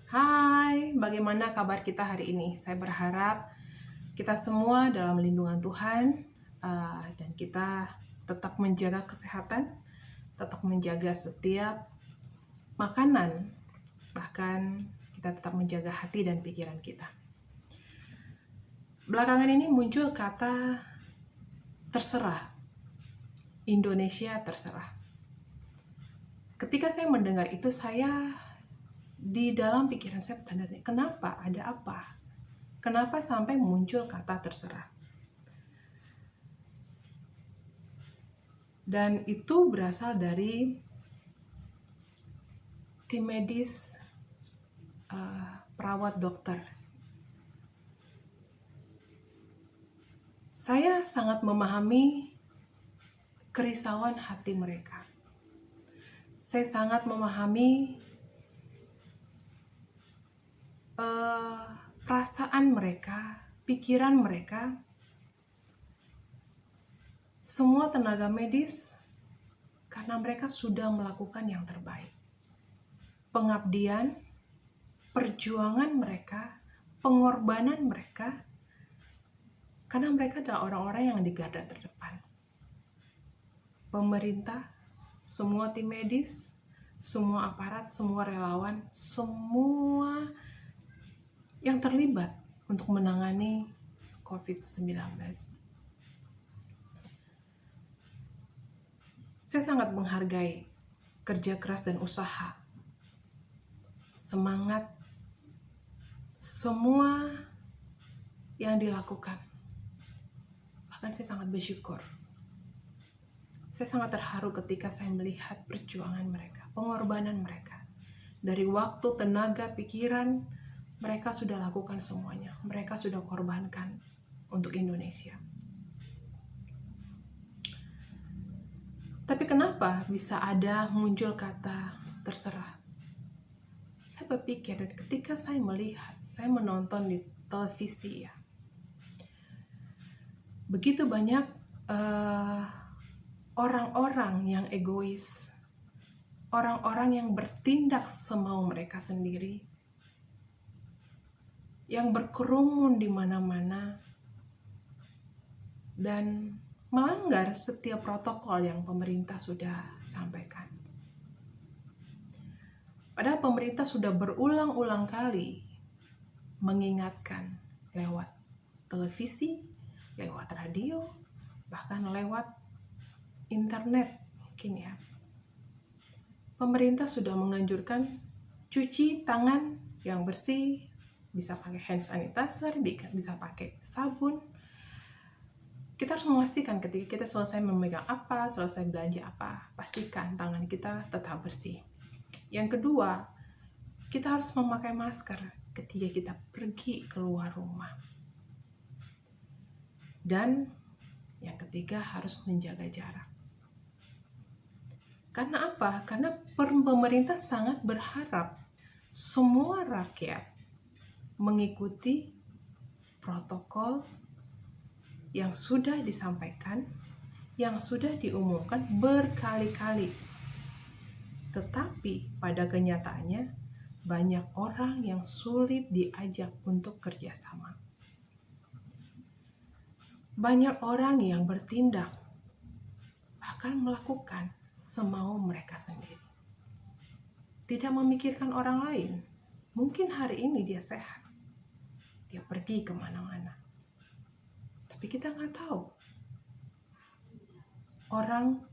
Hai, bagaimana kabar kita hari ini? Saya berharap kita semua dalam lindungan Tuhan dan kita tetap menjaga kesehatan, tetap menjaga setiap makanan, bahkan kita tetap menjaga hati dan pikiran kita. Belakangan ini muncul kata terserah, Indonesia terserah. Ketika saya mendengar itu, saya di dalam pikiran saya bertanya, kenapa? Ada apa? Kenapa sampai muncul kata terserah? Dan itu berasal dari tim medis, perawat dokter. Saya sangat memahami kerisauan hati mereka. Saya sangat memahami perasaan mereka, pikiran mereka. Semua tenaga medis, karena mereka sudah melakukan yang terbaik. Pengabdian, perjuangan mereka, pengorbanan mereka, karena mereka adalah orang-orang yang di garda terdepan. Pemerintah, semua tim medis, semua aparat, semua relawan, semua yang terlibat untuk menangani COVID-19. Saya sangat menghargai kerja keras dan usaha, semangat, semua yang dilakukan. Bahkan saya sangat bersyukur. Saya sangat terharu ketika saya melihat perjuangan mereka, pengorbanan mereka. Dari waktu, tenaga, pikiran, mereka sudah lakukan semuanya. Mereka sudah korbankan untuk Indonesia. Tapi kenapa bisa ada muncul kata terserah? Saya berpikir, dan ketika saya melihat, saya menonton di televisi ya, begitu banyak orang-orang yang egois, orang-orang yang bertindak semau mereka sendiri, yang berkerumun di mana-mana, dan melanggar setiap protokol yang pemerintah sudah sampaikan. Padahal pemerintah sudah berulang-ulang kali mengingatkan lewat televisi, lewat radio, bahkan lewat internet mungkin ya. Pemerintah sudah menganjurkan cuci tangan yang bersih, bisa pakai hand sanitizer, bisa pakai sabun. Kita harus memastikan ketika kita selesai memegang apa, selesai belanja apa, pastikan tangan kita tetap bersih. Yang kedua, kita harus memakai masker ketika kita pergi keluar rumah. Dan yang ketiga, harus menjaga jarak. Karena apa? Karena pemerintah sangat berharap semua rakyat mengikuti protokol yang sudah disampaikan, yang sudah diumumkan berkali-kali. Tetapi pada kenyataannya banyak orang yang sulit diajak untuk kerjasama. Banyak orang yang bertindak, bahkan melakukan semau mereka sendiri. Tidak memikirkan orang lain. Mungkin hari ini dia sehat, dia pergi kemana-mana. Tapi kita nggak tahu. Orang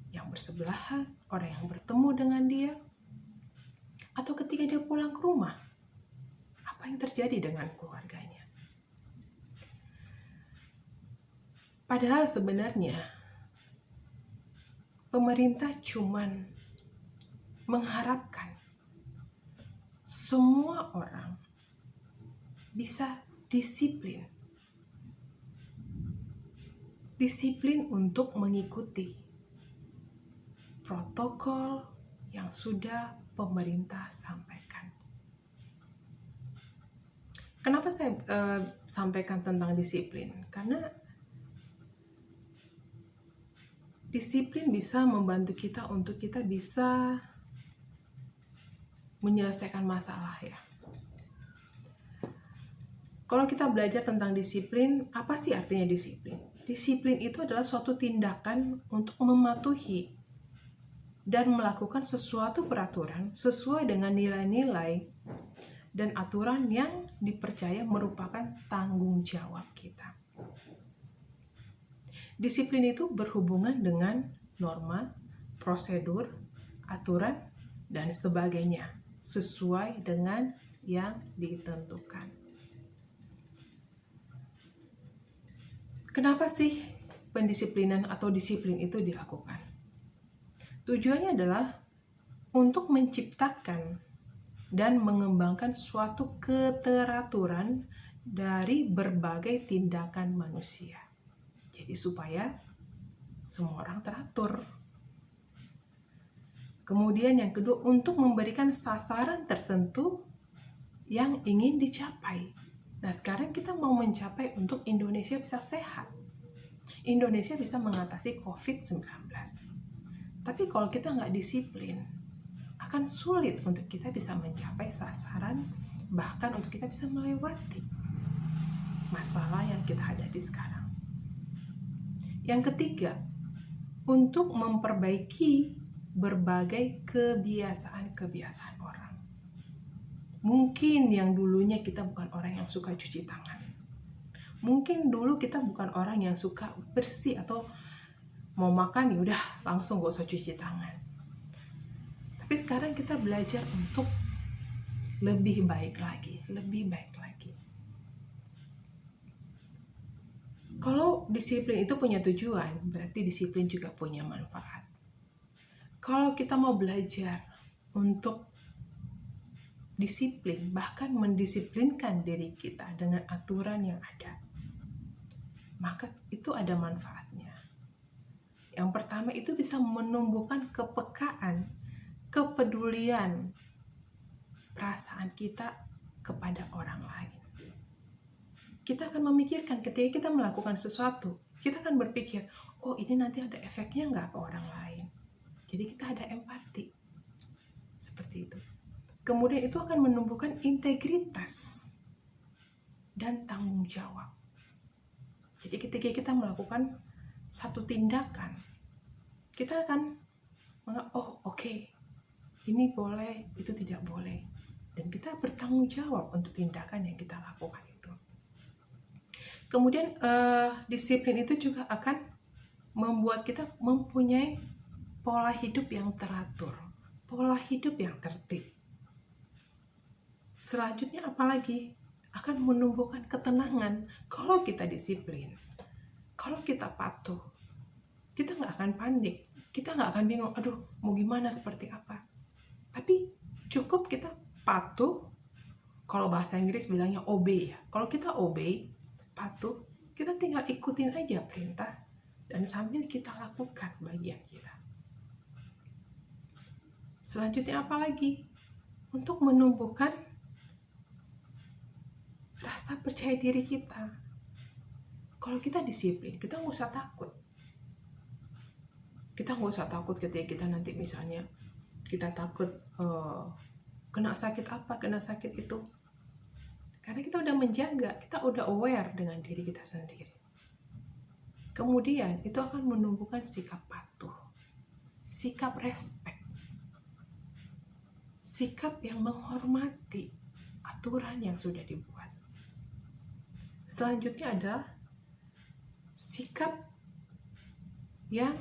yang bersebelahan, orang yang bertemu dengan dia, atau ketika dia pulang ke rumah, apa yang terjadi dengan keluarganya. Padahal sebenarnya pemerintah cuman mengharapkan semua orang bisa disiplin untuk mengikuti protokol yang sudah pemerintah sampaikan. Kenapa saya sampaikan tentang disiplin? Karena disiplin bisa membantu kita untuk kita bisa menyelesaikan masalah ya. Kalau kita belajar tentang disiplin, apa sih artinya disiplin? Disiplin itu adalah suatu tindakan untuk mematuhi dan melakukan sesuatu peraturan sesuai dengan nilai-nilai dan aturan yang dipercaya merupakan tanggung jawab kita. Disiplin itu berhubungan dengan norma, prosedur, aturan, dan sebagainya sesuai dengan yang ditentukan. Kenapa sih pendisiplinan atau disiplin itu dilakukan? Tujuannya adalah untuk menciptakan dan mengembangkan suatu keteraturan dari berbagai tindakan manusia. Jadi supaya semua orang teratur. Kemudian yang kedua, untuk memberikan sasaran tertentu yang ingin dicapai. Nah, sekarang kita mau mencapai untuk Indonesia bisa sehat. Indonesia bisa mengatasi COVID-19. Tapi kalau kita nggak disiplin, akan sulit untuk kita bisa mencapai sasaran, bahkan untuk kita bisa melewati masalah yang kita hadapi sekarang. Yang ketiga, untuk memperbaiki berbagai kebiasaan-kebiasaan orang. Mungkin yang dulunya kita bukan orang yang suka cuci tangan. Mungkin dulu kita bukan orang yang suka bersih atau mau makan ya udah langsung gak usah cuci tangan. Tapi sekarang kita belajar untuk lebih baik lagi. Kalau disiplin itu punya tujuan, berarti disiplin juga punya manfaat. Kalau kita mau belajar untuk disiplin, bahkan mendisiplinkan diri kita dengan aturan yang ada, maka itu ada manfaatnya. Yang pertama itu bisa menumbuhkan kepekaan, kepedulian, perasaan kita kepada orang lain. Kita akan memikirkan ketika kita melakukan sesuatu, kita akan berpikir, oh ini nanti ada efeknya nggak ke orang lain. Jadi kita ada empati, seperti itu. Kemudian itu akan menumbuhkan integritas dan tanggung jawab. Jadi ketika kita melakukan satu tindakan, kita akan oke, ini boleh, itu tidak boleh. Dan kita bertanggung jawab untuk tindakan yang kita lakukan itu. Kemudian disiplin itu juga akan membuat kita mempunyai pola hidup yang teratur, pola hidup yang tertib. Selanjutnya apalagi? Akan menumbuhkan ketenangan. Kalau kita disiplin, kalau kita patuh, kita nggak akan panik, kita nggak akan bingung, aduh mau gimana, seperti apa. Tapi cukup kita patuh, kalau bahasa Inggris bilangnya obey ya. Kalau kita obey, patuh, kita tinggal ikutin aja perintah dan sambil kita lakukan bagian kita. Selanjutnya apa lagi? Untuk menumbuhkan rasa percaya diri kita. Kalau kita disiplin, kita nggak usah takut. Kita nggak usah takut ketika kita nanti misalnya kita takut kena sakit apa, kena sakit itu. Karena kita udah menjaga, kita udah aware dengan diri kita sendiri. Kemudian itu akan menumbuhkan sikap patuh, sikap respect, sikap yang menghormati aturan yang sudah dibuat. Selanjutnya adalah sikap yang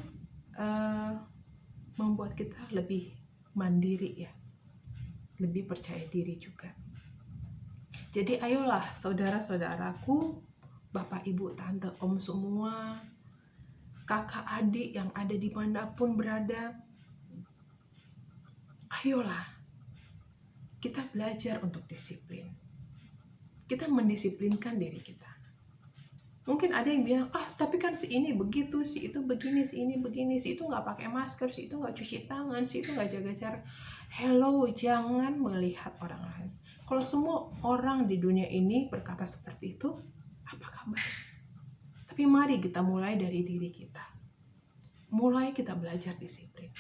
membuat kita lebih mandiri ya, lebih percaya diri juga. Jadi ayolah saudara-saudaraku, bapak, ibu, tante, om semua, kakak, adik yang ada dimanapun berada, ayolah kita belajar untuk disiplin. Kita mendisiplinkan diri kita. Mungkin ada yang bilang, tapi kan si ini begitu, si itu begini, si ini begini, si itu nggak pakai masker, si itu nggak cuci tangan, si itu nggak jaga jarak. Hello, jangan melihat orang lain. Kalau semua orang di dunia ini berkata seperti itu, apa kabar? Tapi mari kita mulai dari diri kita. Mulai kita belajar disiplin.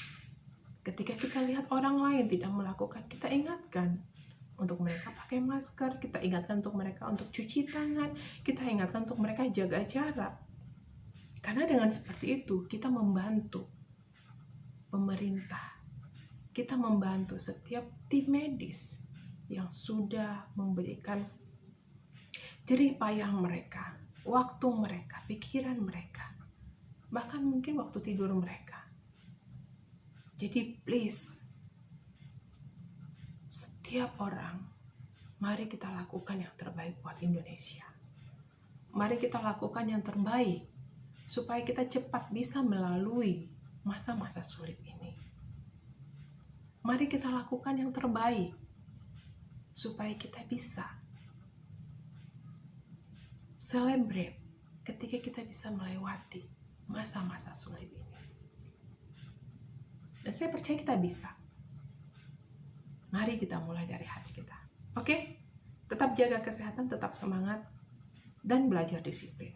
Ketika kita lihat orang lain tidak melakukan, kita ingatkan untuk mereka pakai masker, kita ingatkan untuk mereka untuk cuci tangan, kita ingatkan untuk mereka jaga jarak. Karena dengan seperti itu kita membantu pemerintah, kita membantu setiap tim medis yang sudah memberikan jerih payah mereka, waktu mereka, pikiran mereka, bahkan mungkin waktu tidur mereka. Jadi please, setiap orang, mari kita lakukan yang terbaik buat Indonesia. Mari kita lakukan yang terbaik supaya kita cepat bisa melalui masa-masa sulit ini. Mari kita lakukan yang terbaik supaya kita bisa celebrate ketika kita bisa melewati masa-masa sulit ini. Dan saya percaya kita bisa. Mari kita mulai dari hati kita. Oke? Tetap jaga kesehatan, tetap semangat, dan belajar disiplin.